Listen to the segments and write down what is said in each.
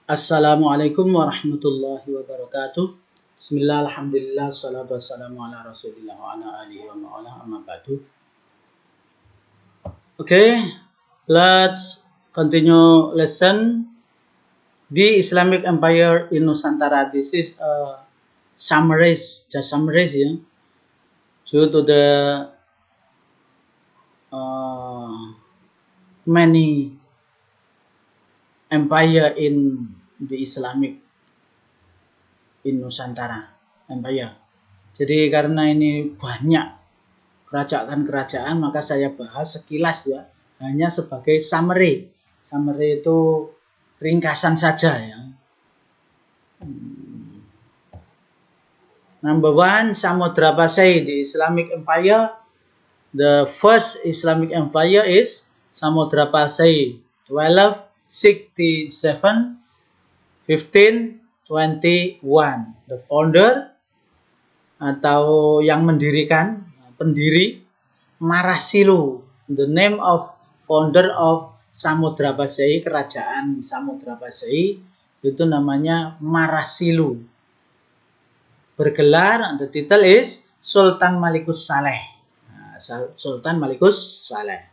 Assalamualaikum warahmatullahi wabarakatuh. Bismillah, alhamdulillah, salatu wassalamu ala rasulillah wa ala alihi wa ma'ala amma ba'du. Okay, let's continue lesson. The Islamic Empire in Nusantara. This is a summaries, just summaries, yeah. Due to the many empire in the Islamic in Nusantara Empire. Jadi karena ini banyak kerajaan-kerajaan, maka saya bahas sekilas ya, hanya sebagai summary. Summary itu ringkasan saja ya. Number one, Samudra Pasai, the Islamic Empire. The first Islamic Empire is Samudra Pasai, 1267 1521. The founder atau yang mendirikan, pendiri Marasilu. The name of founder of Samudra Pasai, kerajaan Samudra Pasai, itu namanya Marasilu. Bergelar, the title is Sultan Malikus Saleh. Sultan Malikus Saleh.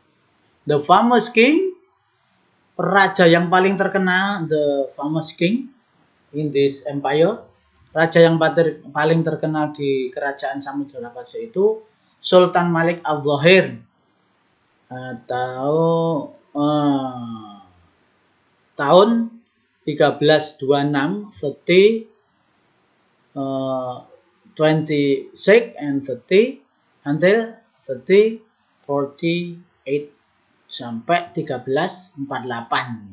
The famous king, raja yang paling terkenal, the famous king in this empire, raja yang paling terkenal di kerajaan Samudra Pasai itu Sultan Malik Al-Zahir atau tahun 1326 26 and 30 until 3048 sampai 1348,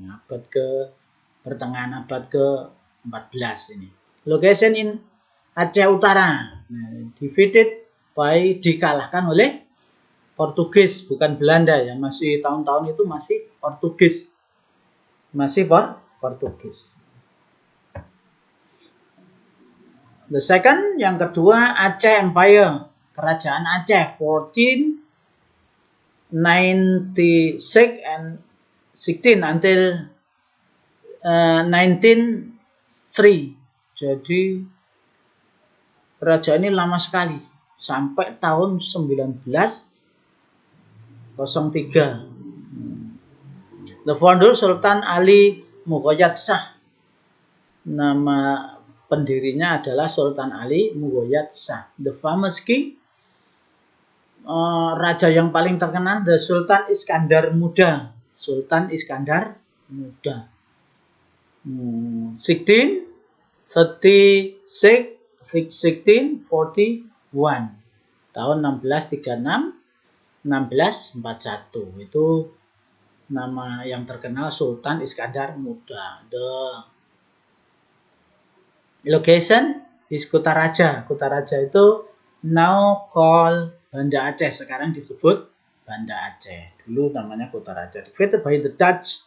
abad ke pertengahan abad ke-14 ini. Location in Aceh Utara. Defeated by, dikalahkan oleh Portugis, bukan Belanda ya, masih tahun-tahun itu masih Portugis. Masih Portugis. The second, yang kedua, Aceh Empire, kerajaan Aceh, 1496 and 16 until 1903. Jadi kerajaan ini lama sekali, sampai tahun 1903. The founder Sultan Ali Mughayat Shah. Nama pendirinya adalah Sultan Ali Mughayat Shah. The famous king, raja yang paling terkenal, the Sultan Iskandar Muda. Sultan Iskandar Muda. 1641 tahun 1636 1641. Itu nama yang terkenal, Sultan Iskandar Muda. The location is Kutaraja. Kutaraja itu now called Banda Aceh, sekarang disebut Banda Aceh. Dulu namanya Kutaraja. Defeated by the Dutch,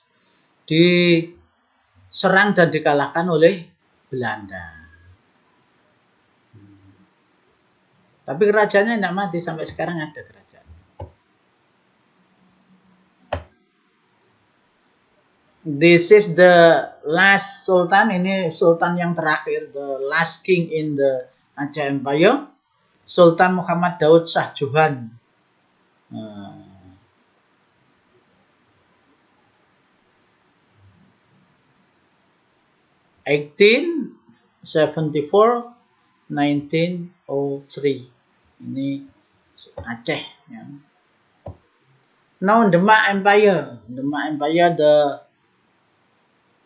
diserang dan dikalahkan oleh Belanda. Tapi kerajaannya tidak mati, sampai sekarang ada kerajaan. This is the last sultan, ini sultan yang terakhir, the last king in the Aceh Empire, Sultan Muhammad Daud Shah Johan. 1874-1903. Ini Aceh ya. Now Demak Empire. Demak Empire, the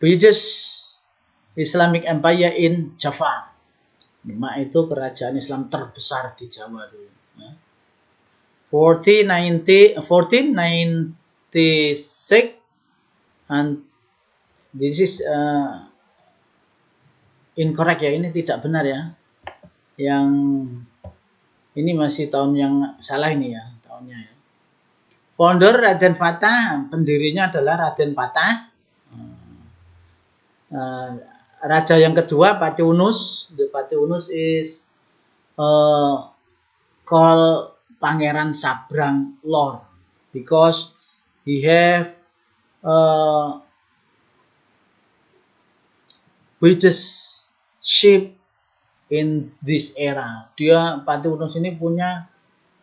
biggest Islamic Empire in Java. Demak itu kerajaan Islam terbesar di Jawa dulu. 1496 and this is incorrect ya, ini tidak benar ya. Yang ini masih tahun yang salah ini ya, tahunnya ya. Founder Raden Fatah, pendirinya adalah Raden Fatah. Raja yang kedua Pati Unus. The Pati Unus is called Pangeran Sabrang Lor because he have which is ship in this era. Dia Patih Unus ini punya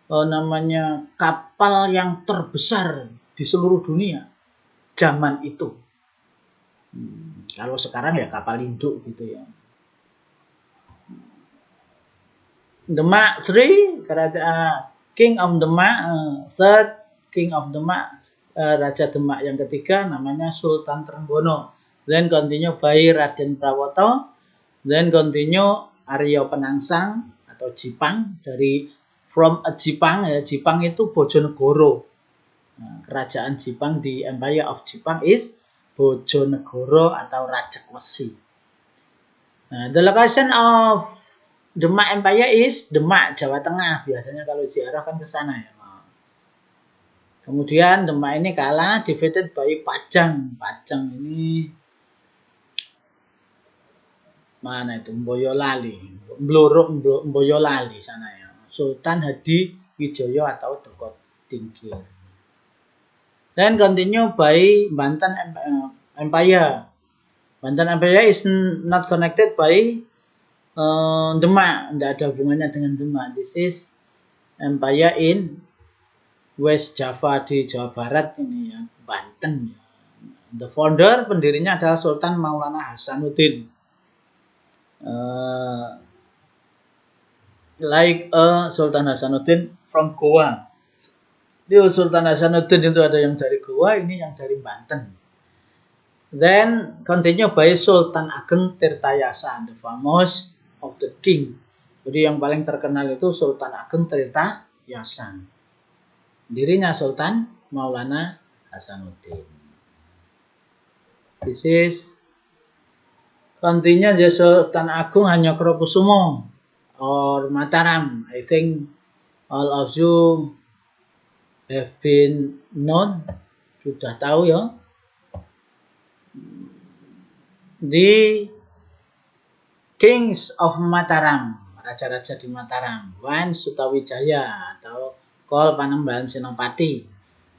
namanya kapal yang terbesar di seluruh dunia zaman itu. Kalau sekarang ya kapal induk gitu ya. Demak 3, kerajaan King of Demak, third King of Demak, Raja Demak yang ketiga namanya Sultan Trenggono. Then continue by Raden Prawoto. Then continue Arya Penangsang atau Jipang dari from Jipang ya. Jipang itu Bojonegoro. Nah, kerajaan Jipang di Empire of Jipang is Bojonegoro atau Rajakwesi. Nah, the location of Demak Empire is Demak, Jawa Tengah. Biasanya kalau ziarah kan ke sana ya. Kemudian Demak ini kalah defeated by Pajang. Pajang ini mana itu? Boyolali. Boyolali sana ya. Sultan Hadi Wijoyo atau Doko Tingkir. Then continue by Banten Empire. Banten Empire is not connected by Demak, tidak ada hubungannya dengan Demak. This is Empire in West Java di Jawa Barat ini ya, Banten. The founder, pendirinya adalah Sultan Maulana Hasanuddin. Like Sultan Hasanuddin from Goa. Di Sultan Hasanuddin itu ada yang dari Goa, ini yang dari Banten. Then continue by Sultan Ageng Tirtayasa, the famous of the king. Jadi yang paling terkenal itu Sultan Ageng Tirtayasa. Dirinya Sultan Maulana Hasanuddin. This is continue the Sultan Agung Hanyokrokusumo or Mataram. I think all of you have been known, sudah tahu ya. The Kings of Mataram, raja-raja di Mataram. One Sutawijaya atau Kol Panembahan Senopati.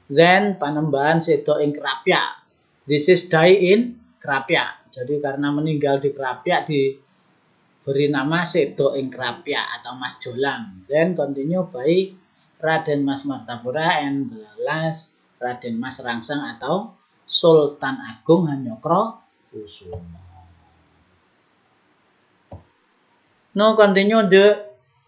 Then Panembahan Sedo ing Krapyak. This is die in Krapyak. Jadi karena meninggal di Krapyak diberi nama Sedo ing Krapyak atau Mas Jolang. Then continue by Raden Mas Martapura and the last Raden Mas Rangsang atau Sultan Agung Hanyokrokusumo. Now continue the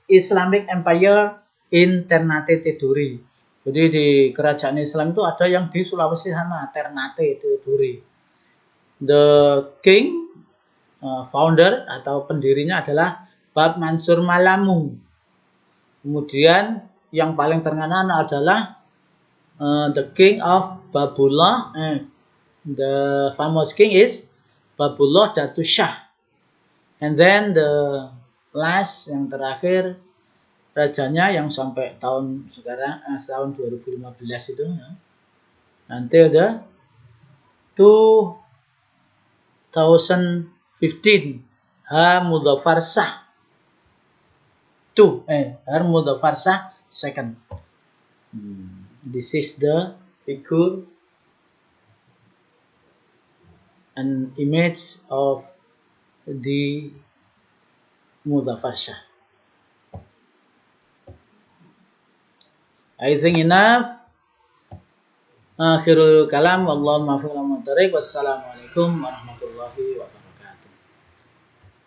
Islamic Empire in Ternate Tidore. Jadi di kerajaan Islam itu ada yang di Sulawesi sana, Ternate Tidore. The king, founder atau pendirinya adalah Bab Mansur Malamu. Kemudian yang paling terkenal adalah the king of Babullah. The famous king is Babullah Datu Shah. And then the last yang terakhir rajanya yang sampai tahun sekarang tahun 2015 itu ya. Nanti ada 2015 Muzaffar Shah Muzaffar Shah second. This is the figure and image of the Muzaffar Shah. I think enough. Akhirul kalam. Wallahul muwaffiq. Wassalamualaikum warahmatullahi wabarakatuh.